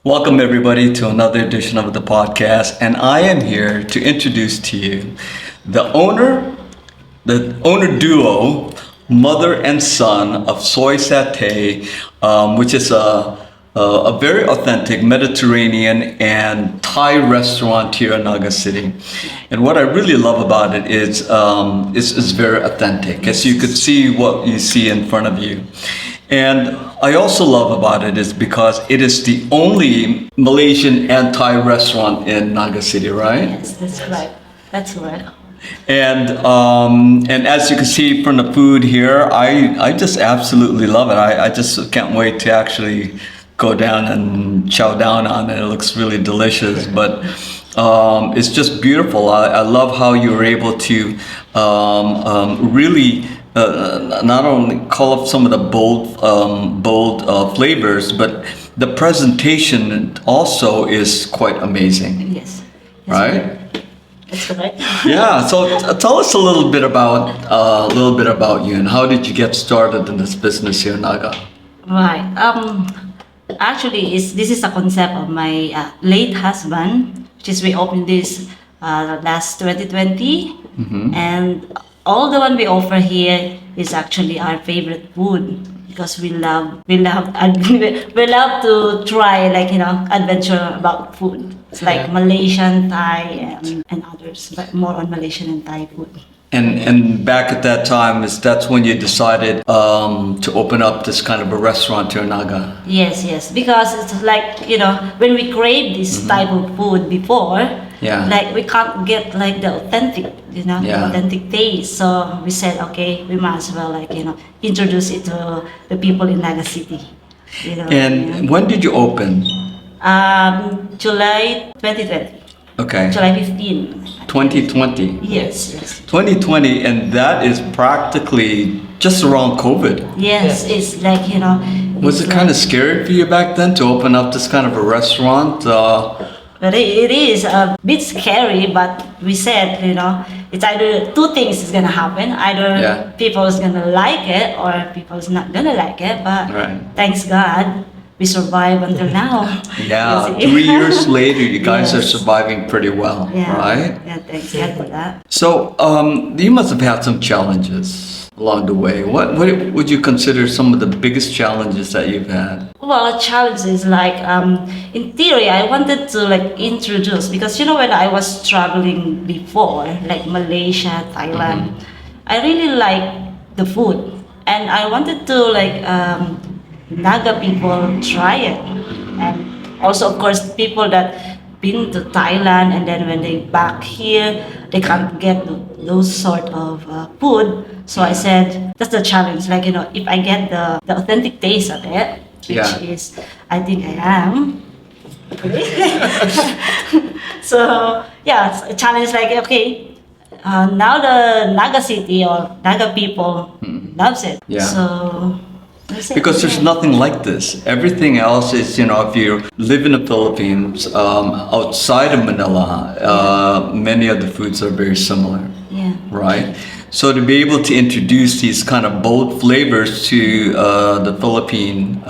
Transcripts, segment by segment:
Welcome everybody to another edition of the podcast, and I am here to introduce to you the owner duo, mother and son of Soy Satay, which is a very authentic Mediterranean and Thai restaurant here in Naga City. And what I really love about it is it's very authentic, as you could see what you see in front of you. And I also love about it is because it is the only Malaysian and Thai restaurant in Naga City, right? Yes, that's right. That's right. And as you can see from the food here, I just absolutely love it. I just can't wait to actually go down and chow down on it. It looks really delicious, but it's just beautiful. I love how you were able to really not only call up some of the bold flavors, but the presentation also is quite amazing. Yes. Right? That's correct. Yeah. So tell us a little bit about you and how did you get started in this business here in Naga? Right. Actually, this is a concept of my late husband, which is we opened this last 2020, and all the one we offer here is actually our favorite food because we love to try adventure about food. It's like Malaysian, Thai, and others, but more on Malaysian and Thai food. And back at that time, that's when you decided to open up this kind of a restaurant here in Naga. Yes, because it's like when we crave this type of food before. Yeah. Like we can't get like the authentic, the authentic taste. So we said, okay, we might as well introduce it to the people in Naga City. And when did you open? July 2020. Okay. July 15. 2020. Yes. 2020, and that is practically just around COVID. Yes, it's like Was it kind of scary for you back then to open up this kind of a restaurant? But it is a bit scary, but we said, it's either two things is gonna happen. Either people is gonna like it or people is not gonna like it. But thanks God, we survived until now. Yeah, 3 years later, you guys are surviving pretty well, right? Yeah, thanks God for that. So, you must have had some challenges along the way. What would you consider some of the biggest challenges that you've had? Well, a challenge is like, in theory, I wanted to introduce, because when I was traveling before, like Malaysia, Thailand, I really like the food, and I wanted to Naga people try it, and also of course people that been to Thailand and then when they back here they can't get those sort of food. So I said that's the challenge. If I get the authentic taste of it, which is I think I am. So it's a challenge. Now the Naga City or Naga people loves it. Yeah. So. Because there's nothing like this. Everything else is, if you live in the Philippines, outside of Manila, many of the foods are very similar. Yeah. Right? So to be able to introduce these kind of bold flavors to the Philippine,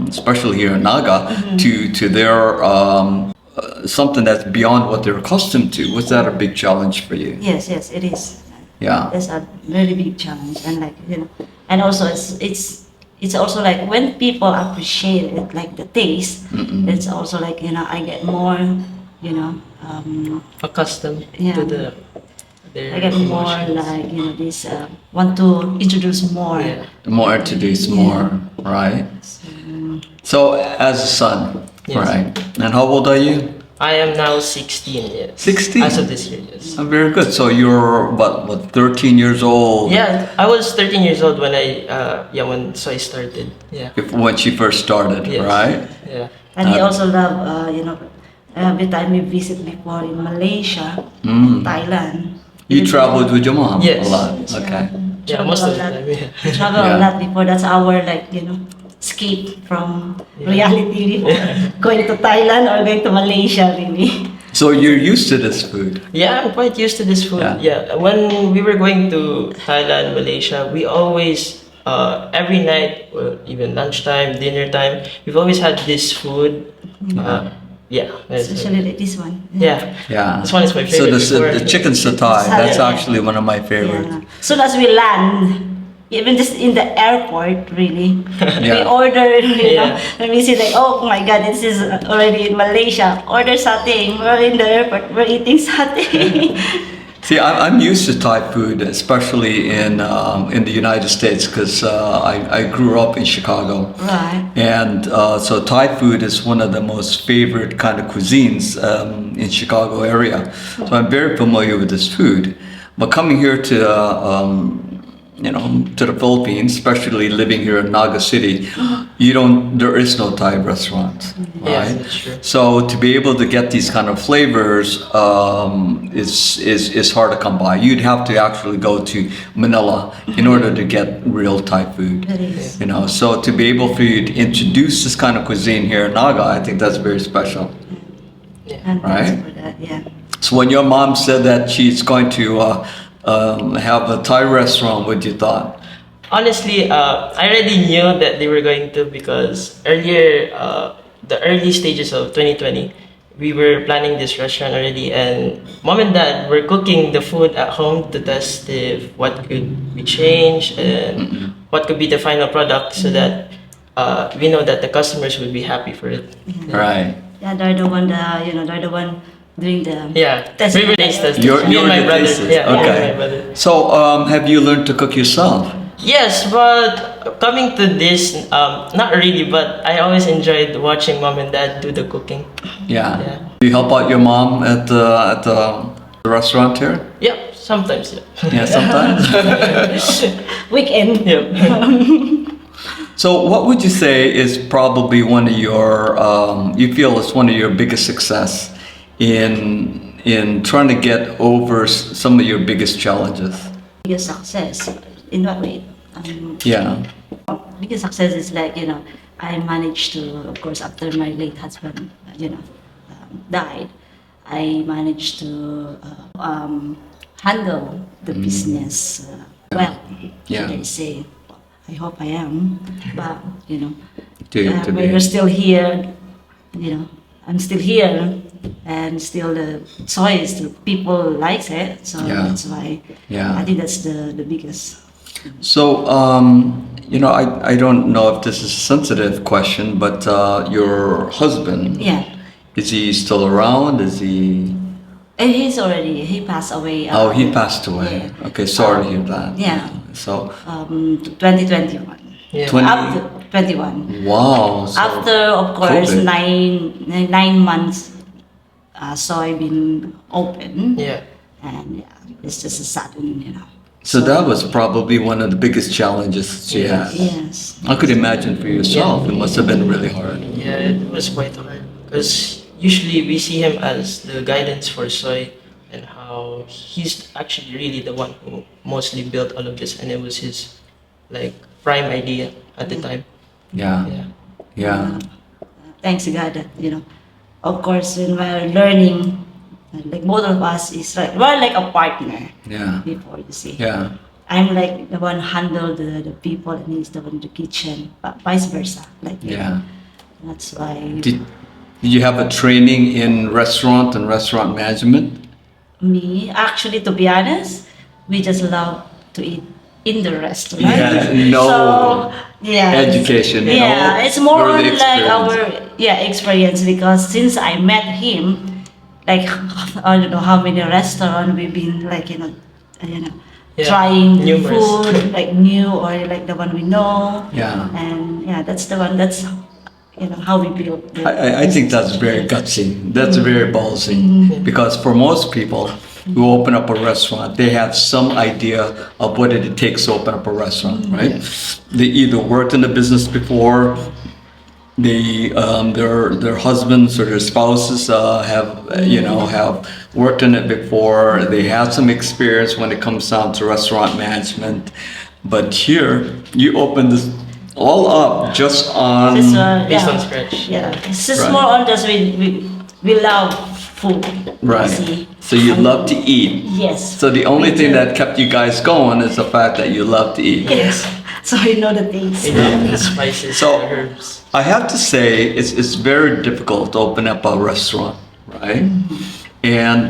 especially here in Naga, to their something that's beyond what they're accustomed to, was that a big challenge for you? Yes, it is. Yeah. It's a very big challenge, and and also it's also when people appreciate it, the taste, it's also I get more, accustomed to I get more this want to introduce more. Introduce more, right? So as a son, right? And how old are you? I am now 16 years. 16? As of this year, yes. Oh, very good. So you're what 13 years old? Yeah, I was 13 years old when when Soy started. Yeah. When she first started, Yes. right? Yeah. And he also love, every time we visit before in Malaysia, and Thailand. You traveled with your mom Yes. a lot. Yes, Okay. Yeah, most of the time. Yeah. We travel Yeah. a lot before. That's our escape from reality before going to Thailand or going to Malaysia really. So you're used to this food. Yeah, I'm quite used to this food. Yeah. Yeah. When we were going to Thailand, Malaysia, we always, every night, or even lunchtime, dinner time, we've always had this food. Yeah. Especially like this one. Yeah. Yeah. This one is my So favorite. the chicken satay, that's Yeah. actually one of my favorites. Yeah. Soon as we land, even just in the airport, really, we Yeah. order, Yeah. when we see like, oh my God, this is already in Malaysia, order satay. We're in the airport, we're eating satay. See, I'm used to Thai food, especially in the United States, because I grew up in Chicago. Right. And so Thai food is one of the most favorite kind of cuisines in Chicago area. So I'm very familiar with this food. But coming here to to the Philippines, especially living here in Naga City, there is no Thai restaurant, Yes, right? that's true. So to be able to get these kind of flavors is hard to come by. You'd have to actually go to Manila in order to get real Thai food. It is. So to be able for you to introduce this kind of cuisine here in Naga, I think that's very special. And Right. thanks for that, yeah. So when your mom said that she's going to have a Thai restaurant, what you thought? Honestly, I already knew that they were going to, because earlier, the early stages of 2020, we were planning this restaurant already, and mom and dad were cooking the food at home to test if what could be changed and what could be the final product, so that we know that the customers would be happy for it. Right. Yeah, they're the one, they're the one doing the Yeah, testing. we were taste testers. You're Me and my the brother. tasters. Yeah, me and Okay. my brother. So have you learned to cook yourself? Yes, but coming to this, not really, but I always enjoyed watching mom and dad do the cooking. Yeah. Yeah. Do you help out your mom at the restaurant here? Yep, sometimes, yeah. Yeah, sometimes. Weekend. Yep. So what would you say is probably one of your you feel is one of your biggest success in trying to get over some of your biggest challenges? Biggest success. In what way? Yeah. Biggest success is like, I managed to, of course, after my late husband, died, I managed to handle the business well, Yeah. should I say. I hope I am, but, To when you're still here, I'm still here, and still the choice, the people likes it, so Yeah. that's why Yeah. I think that's the biggest. So, I don't know if this is a sensitive question, but your husband, Yeah. is he still around? Is he? And he passed away. Oh, he passed away. Yeah. Okay, sorry to hear that. Yeah. So, 2021. Yeah. 20 After 21. wow. So, After, of course, COVID. 9 months, soybean open. Yeah. And it's just a sudden, So that was probably one of the biggest challenges she had. Yes. I could imagine for yourself, it must have been really hard. Yeah, it was quite hard, because usually we see him as the guidance for soy, and how he's actually really the one who mostly built all of this, and it was his prime idea at the time. Yeah, Yeah. yeah, Thanks to God that, of course, when we're learning, like both of us we're like a partner yeah, before, you see. yeah. I'm like the one handle the people, and he's the one in the kitchen, but vice versa. Yeah. That's why Did you have a training in restaurant and restaurant management? me, actually, to be honest, we just love to eat in the restaurant. Yeah, no So, yeah. education, Yeah, it's more or on the like experience. our experience, because since I met him, like I don't know how many restaurants we've been Yeah, trying numerous. food like new or like the one we know. Yeah. And that's the one. That's how we build. I think that's very gutsy. That's very ballsy. Because for most people who open up a restaurant, they have some idea of what it takes to open up a restaurant, right? They either worked in the business before, their husbands or their spouses have worked in it before. They have some experience when it comes down to restaurant management. But here, you open this all up just on This Based on scratch. Yeah, it's just Right. more on just we love food. you right. see. So you love to eat. Yes. So the only we thing do. that kept you guys going is the fact that you love to eat. Yes. So you know the taste. You know, the spices, So- the herbs. I have to say, it's very difficult to open up a restaurant, right? And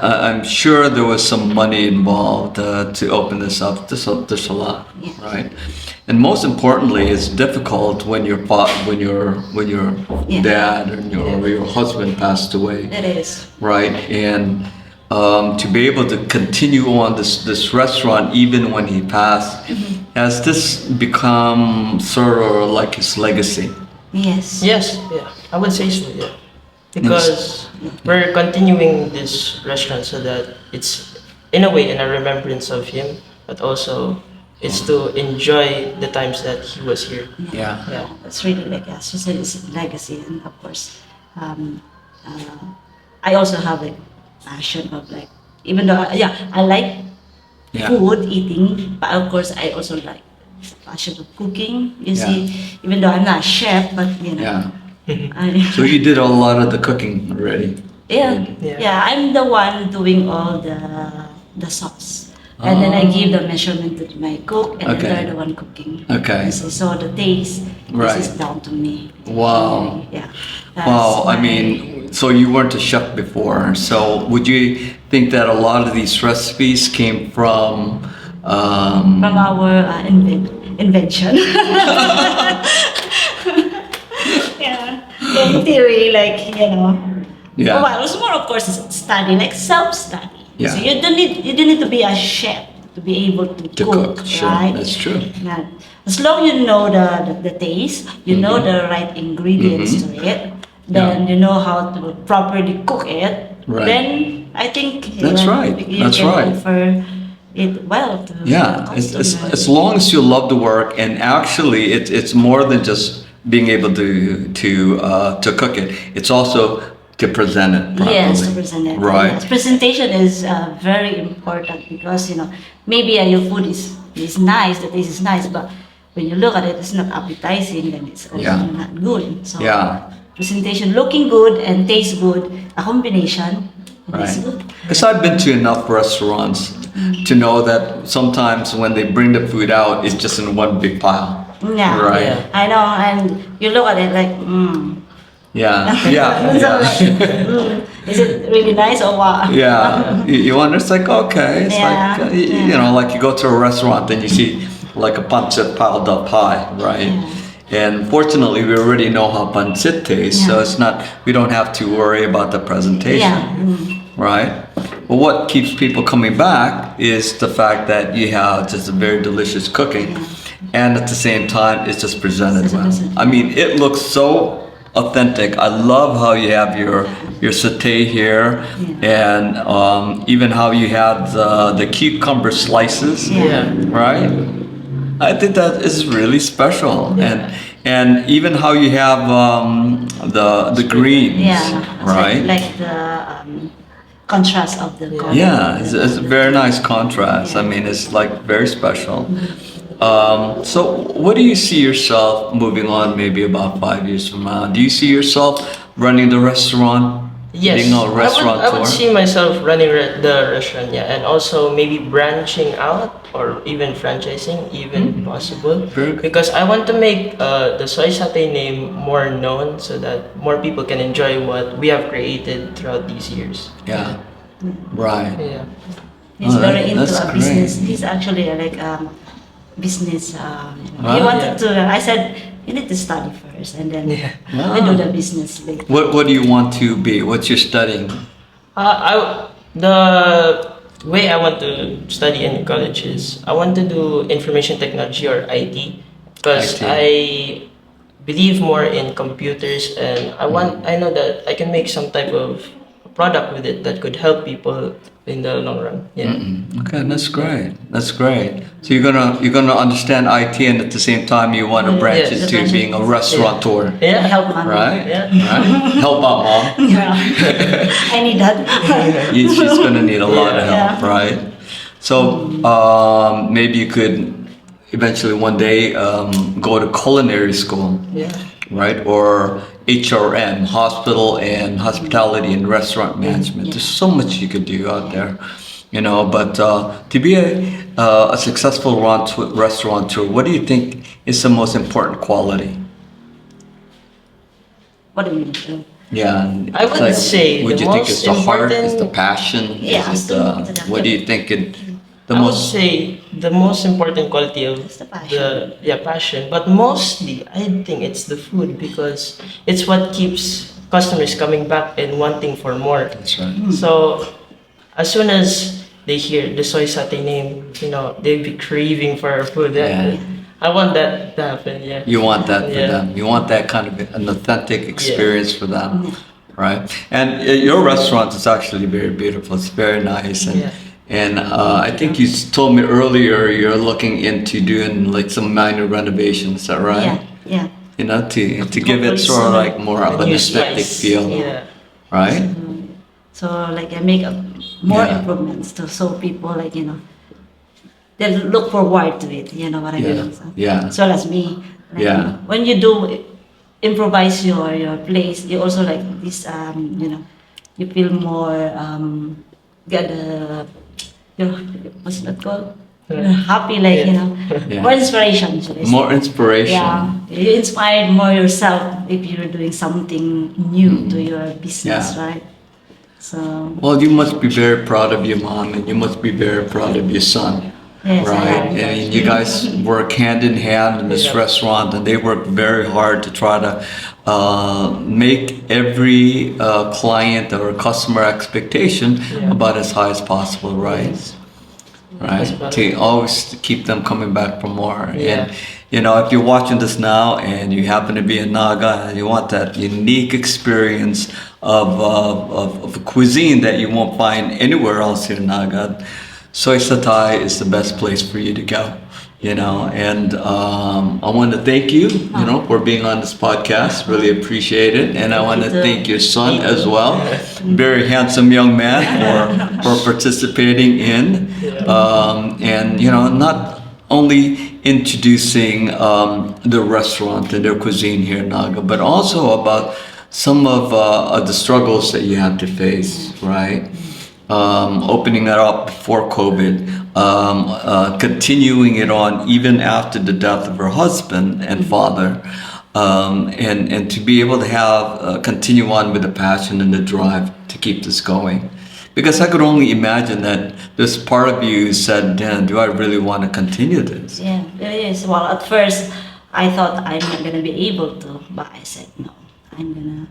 I'm sure there was some money involved to open this up. There's a lot, Yeah. right? And most importantly, it's difficult when your Yeah. dad or your husband passed away, It is. right? And to be able to continue on this restaurant even when he passed, has this become sort of like his legacy? Yes. Yes, yeah, I would say so, yeah. Because we're continuing this restaurant so that it's, in a way, in a remembrance of him, but also it's to enjoy the times that he was here. Yeah. Yeah. It's really like, as you said, it's a legacy, and of course, I also have like passion of like, even though I like Yeah. food eating, but of course I also like passion of cooking. You Yeah. see, even though I'm not a chef, but Yeah. I, So you did a lot of the cooking already. yeah, Yeah. yeah, I'm the one doing all the sauce. And then I give the measurement to my cook, and Okay. then they're the one cooking. Okay. So the taste, Right. this is down to me. Wow. Yeah. Wow, I That's mean, so you weren't a chef before. So would you think that a lot of these recipes came from? from our invention. Yeah. In theory, like, Yeah. Well, it's more, of course, it's study, like self-study. Yeah. So you don't need to be a chef to be able To cook, sure, right? that's true. Yeah. As long you know the taste, you know the right ingredients to it, then you know how to properly cook it. Right. Then I think That's right. you That's can right. offer it well to Yeah, the it's, customer. as long as you love the work, and actually, it's more than just being able to cook it. It's also to present it properly. Yes, to present it. Right. Yes. Presentation is very important because maybe your food is nice, the taste is nice, but when you look at it, it's not appetizing, then it's also Yeah. not good. So Yeah. presentation, looking good and taste good, a combination, it is Right. good. Because I've been to enough restaurants to know that sometimes when they bring the food out, it's just in one big pile. Yeah, Right. Yeah. I know, and you look at it like, Yeah. Yeah. Yeah. is it really nice or what? Yeah, you wonder. It's like okay, it's Yeah, like you know, like you go to a restaurant and you see like a pancit piled up high, right? And fortunately, we already know how pancit tastes, so Yeah. it's not. We don't have to worry about the presentation, Yeah. right? But what keeps people coming back is the fact that you have just a very delicious cooking, and at the same time, it's just presented It's well. presented. I mean, it looks so authentic. I love how you have your satay here, and even how you have the cucumber slices, Yeah. right? I think that is really special, and even how you have the greens, Yeah, it's right? like the contrast of the color. Yeah, it's a very nice contrast. I mean, it's like very special. So, what do you see yourself moving on? Maybe about 5 years from now, do you see yourself running the restaurant? Yes, being a I restaurateur. would see myself running the restaurant, yeah, and also maybe branching out or even franchising, even possible. Very good. Because I want to make the soy satay name more known so that more people can enjoy what we have created throughout these years. Yeah, right. Yeah. He's Oh, very into that's a great. business. He's actually like business. Wow. He wanted to. I said you need to study first, and then we do the business later. What do you want to be? What's your studying? The way I want to study in college is I want to do information technology or IT because IT. I believe more in computers and I know that I can make some type of product with it that could help people in the long run. Yeah. Okay, that's great. That's great. So you're gonna understand IT, and at the same time you want to branch Yes. into being a restaurateur, Yeah. Help mommy. right? Yeah. Right. Help out mom. Yeah. I need that. She's gonna need a lot of Yeah. help, right? So maybe you could eventually one day go to culinary school, Yeah. right? Or HRM, hospital and hospitality and restaurant management. Yeah. There's so much you could do out there, you know. But to be a successful restaurateur, what do you think is the most important quality? What do you mean? Yeah, I would say Would the you think it's most the heart? Is the important- passion? Yeah, Is it what do you think? The I would most say the most important quality of It's the passion. passion, but mostly I think it's the food because it's what keeps customers coming back and wanting for more. That's right. So as soon as they hear the soy satay name, they'd be craving for our food. Yeah. I want that to happen. Yeah. You want that for Yeah. them. You want that kind of an authentic experience for them, right? And your restaurant is actually very beautiful. It's very nice, and Yeah. and I think you told me earlier you're looking into doing like some minor renovations. Is that right? Yeah. You know, to give it sort of like more of A an new aesthetic spice. feel, Yeah. right? So like I make more Yeah. improvements so people they look forward to it. You know what I Yeah. mean? So, Yeah. As well as me. Like, Yeah. When you do improvise your place, you also like this. You feel more get what's that called? You're happy, like Yeah. more inspiration. Should I say. More inspiration. Yeah, you inspired more yourself if you're doing something new to your business, Yeah. right? So Well, you must be very proud of your mom, and you must be very proud of your son. yes, I Right, am. and you guys work hand in hand in this Yeah. restaurant, and they work very hard to try to make every client or customer expectation about as high as possible, right? Right, to always keep them coming back for more. Yeah. And if you're watching this now and you happen to be a Naga and you want that unique experience of a cuisine that you won't find anywhere else in Naga, Soy Satay is the best place for you to go, and I want to thank you, for being on this podcast. Really appreciate it. And I want to thank your son as well. Very handsome young man for participating in, and, not only introducing the restaurant and their cuisine here in Naga, but also about some of the struggles that you have to face, right? Opening it up before COVID, continuing it on even after the death of her husband and father, and to be able to have continue on with the passion and the drive to keep this going. Because I could only imagine that this part of you said, Dan, do I really want to continue this? yeah, it is. Well, at first I thought I'm not gonna be able to, but I said no. I'm gonna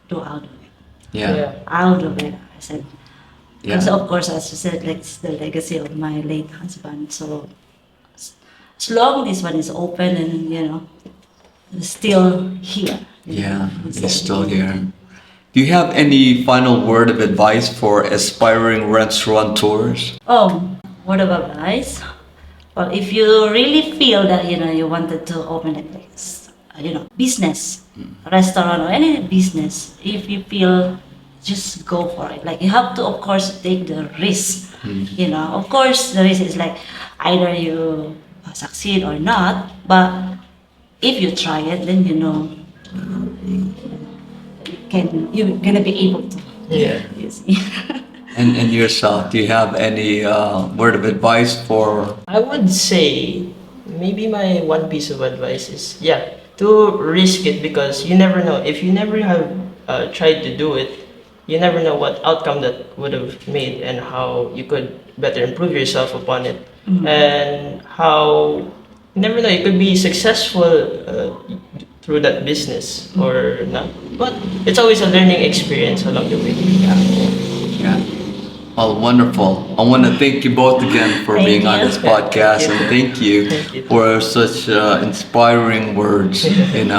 do out of it. Yeah. Out of it. I said. Yeah. And so of course, as you said, like it's the legacy of my late husband. So as long this one is open and it's still here. Yeah, it's still here. Do you have any final word of advice for aspiring restaurateurs? Oh, word of advice. Well, if you really feel that you wanted to open a place, business, restaurant or any business, if you feel, just go for it. Like you have to, of course, take the risk. Of course, the risk is like either you succeed or not. But if you try it, then you're gonna be able to. Yeah. You see. And yourself, do you have any word of advice for? I would say maybe my one piece of advice is to risk it because you never know. If you never have tried to do it, you never know what outcome that would have made and how you could better improve yourself upon it. And how you never know, you could be successful through that business or not. But it's always a learning experience along the way. Yeah. Well, wonderful. I want to thank you both again for Thank being on you. this podcast, and thank you Thank you. for such inspiring words. And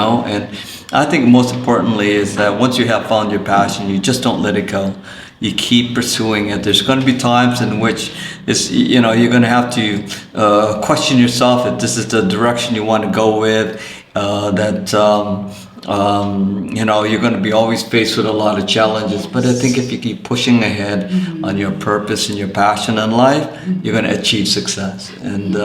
I think most importantly is that once you have found your passion, you just don't let it go. You keep pursuing it. There's going to be times in which you're going to have to question yourself if this is the direction you want to go with. You're going to be always faced with a lot of challenges. But I think if you keep pushing ahead on your purpose and your passion in life, you're going to achieve success. And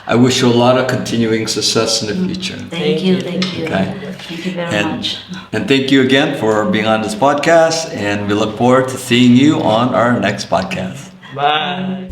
I wish you a lot of continuing success in the future. Thank you. Okay. Thank you very much. And thank you again for being on this podcast. And we look forward to seeing you on our next podcast. Bye.